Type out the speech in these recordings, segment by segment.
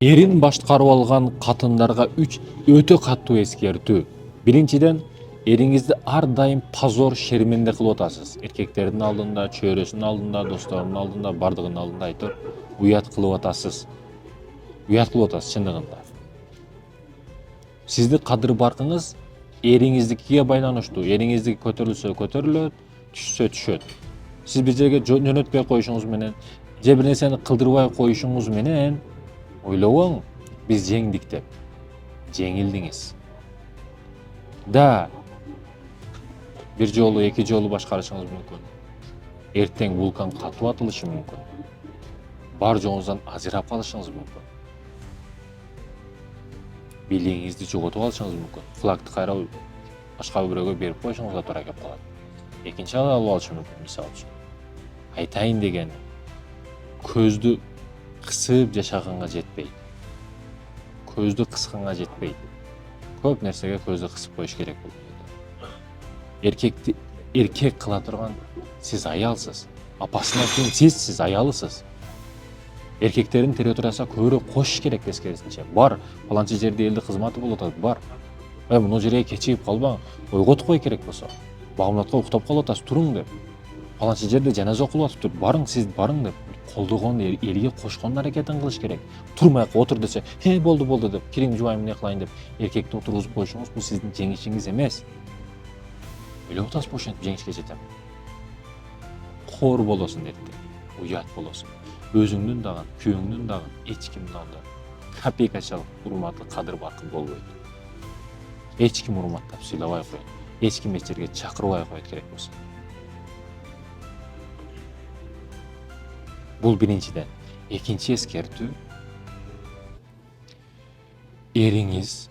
Эрин башкарып алган катындарга 3 өтө катуу эскертүү. Биринчиден, эриңизди ар дайым позор шерменде кылып атасыз. Эркектердин алдында, чөйрөсүнүн алдында, досторунун алдында, бардыгынын алдында айтып уят кылып атасыз. Уят кылып атасыз чындыгында. Сизди кадыр баркыңыз эриңиздикиге байланыштуу. Эриңиздики көтөрүлсө көтөрүлөт, түшсө түшөт. Сиз бир жерге жөнөтпөй коюшуңуз менен, же бир нерсени кылдырбай коюшуңуз менен ойлобоң, биз жеңдик деп. Жеңилдиңиз. Да, бир жолу, эки жолу башкарышыңыз мүмкүн. Эртең вулкан катып атылышы мүмкүн. Бар жоңуздан ажырап калышыңыз мүмкүн. Бийлигиңизди жоготуп алышыңыз мүмкүн. Флагты кайра башка бирөөгө берип коюшуңузга туура келип калат. Экинчи алып алышы мүмкүн, мисалы үчүн. Айтайын деген, көздү кысып жашаганга жетпейт. Көздү кысканга жетпейт. Көп нерсеге көздү кысып коюш керек болот. Эркекти эркек кыла турган сиз аялсыз. Апасына тең сиз аялысыз. Эркектердин территориясына көбүрөөк кошуш керек тескерисинче. Бар, паланчы жерде элди кызматы болуп атат, бар. Мына жерге кечигип калбаң, ойготуп кой керек болсо. Багымдатка уктап калып атасыз, туруң деп. Паланчы жерде жаназа окулуп атыптыр, барың, сиз барың деп. Колдогон, элге кошкон аракетин кылыш керек. Турмай отур десе, болду деп, кириң жубайм эмне кылайын деп, эркекти отургузуп коюшуңуз бул сиздин жеңишиңиз эмес. Ойлоп атасызбы ошентип жеңишке жетем? Коор болосуң эртең, уят болосуң. Өзүңдүн дагы, күйөөңдүн дагы, эч кимдин алдында копейкачалык урматы, кадыр баркы болбойт. Эч ким урматтап сыйлабай коет. Эч ким эч жерге чакырбай коет керек болсо. Бул биринчиден. Экинчи эскертүү, эриңиз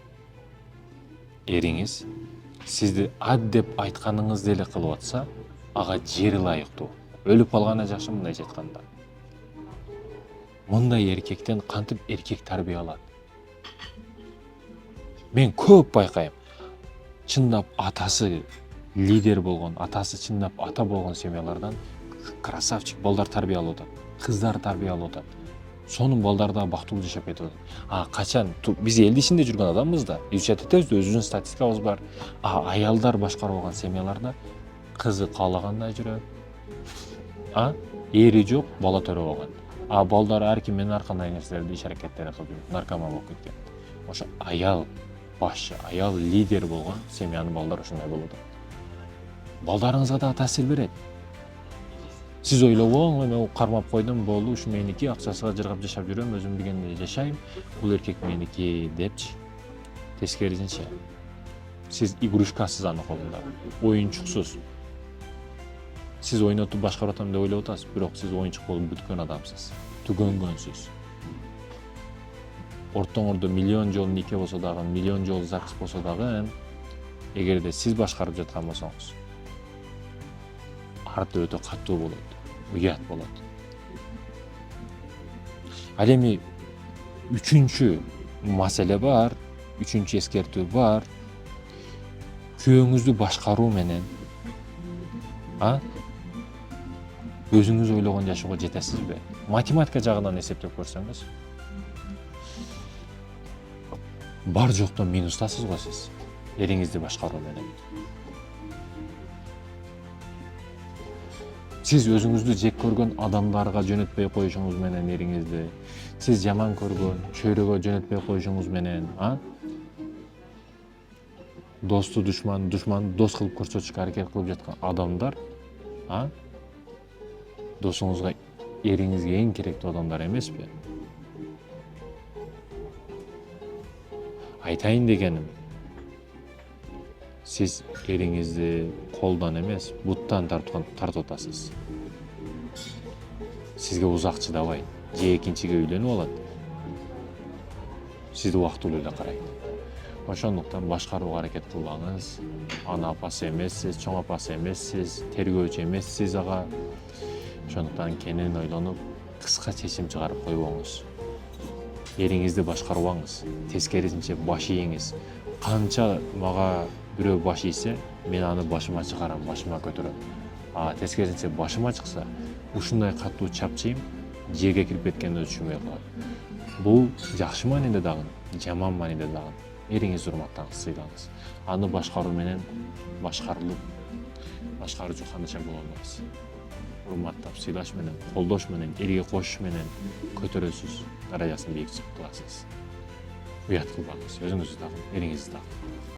сизди ат деп айтканыңызды эле кылып атса, ага жери ылайыктуу. Өлүп калганы жакшы, мындайча айтканда. Мындай эркектен кантип эркек тарбия алат? Мен көп байкайм. Чындап атасы лидер болгон, атасы чындап ата болгон семьялардан красавчик балдар тарбия алып атат, кыздар тарбия алып атат. Сонун балдар да бактылуу жашап кетип атат. Качан биз эл ичинде жүргөн адамбыз да, изучать этебиз да, өзүбүздүн статистикабыз бар. Аялдар башкарып алган семьяларда кызы каалагандай жүрөт. Эри жок, бала төрөп алган. Балдар ар ким менен ар кандай нерселерди иш аракеттерди кылып жүрөт, наркоман болуп кеткен. Ошо аял башчы, аял лидер болгон семьянын балдары ушундай болуп атат. Балдарыңызга да таасир берет. Сиз ойлобоң, мен кармап койдум, болду, ушу меники, акчасыга жыргап жашап жүрөм, өзүм билгендей жашайм, бул эркек меники депчи. Тескерисинче, сиз игрушкасыз анын колунда, оюнчуксуз. Сиз ойнотуп башкарып атам деп ойлоп атасыз, бирок сиз оюнчук болуп бүткөн адамсыз, түгөнгөнсүз. Ортоңордо миллион жолу нике болсо дагы, миллион жолу ЗАГС болсо дагы, эгерде сиз башкарып жаткан болсоңуз, арты өтө катуу болот, уят болот. Ал эми үчүнчү маселе бар, үчүнчү эскертүү бар. Күйөөңүздү башкаруу менен өзүңүз ойлогон жашоого жетесизби? Математика жагынан эсептеп көрсөңүз, бар жоктон минустасыз го сиз, эриңизди башкаруу менен. Сиз өзүңүздү жек көргөн адамдарга жөнөтпөй коюшуңуз менен эриңизди, сиз жаман көргөн чөйрөгө жөнөтпөй коюшуңуз менен, досту душман дос кылып көрсөтүшкө аракет кылып жаткан адамдар, досуңузга, эриңизге эң керектүү адамдар эмеспи? Айтайын дегеним, сиз эриңизди колдон эмес, буттан тартып атасыз. Сизге узак чыдабайт, же экинчиге үйлөнүп алат. Сизди убактылуу эле карайт. Ошондуктан башкарууга аракет кылбаңыз. Ана апасы эмессиз, чоң апасы эмессиз, тергөөчү эмессиз ага. Ошондуктан кенен ойлонуп, кыска чечим чыгарып койбоңуз. Эриңизди башкарбаңыз. Тескерисинче баш ийиңиз. Канча мага бирөө баш ийсе, мен аны башыма чыгарам, башыма көтөрөм. Тескерисинче башыма чыкса, ушундай катуу чапчыйм, жерге кирип кеткенде түшүнбөй калат. Bu yaxşı manada dagı, jamon manada dagı. Eringiz hurmatlаңыз, сыйлаңыз. Аны башкаруу менен башкаруучу канча боло албайсыз. Hurmatlап, сыйлаш менен, колдош менен, элге кошуш менен көтөрөсүз, даражасын бийик чыгып кыласыз. Уят кылбаңыз, өзүңүздү дагы, эриңизди дагы.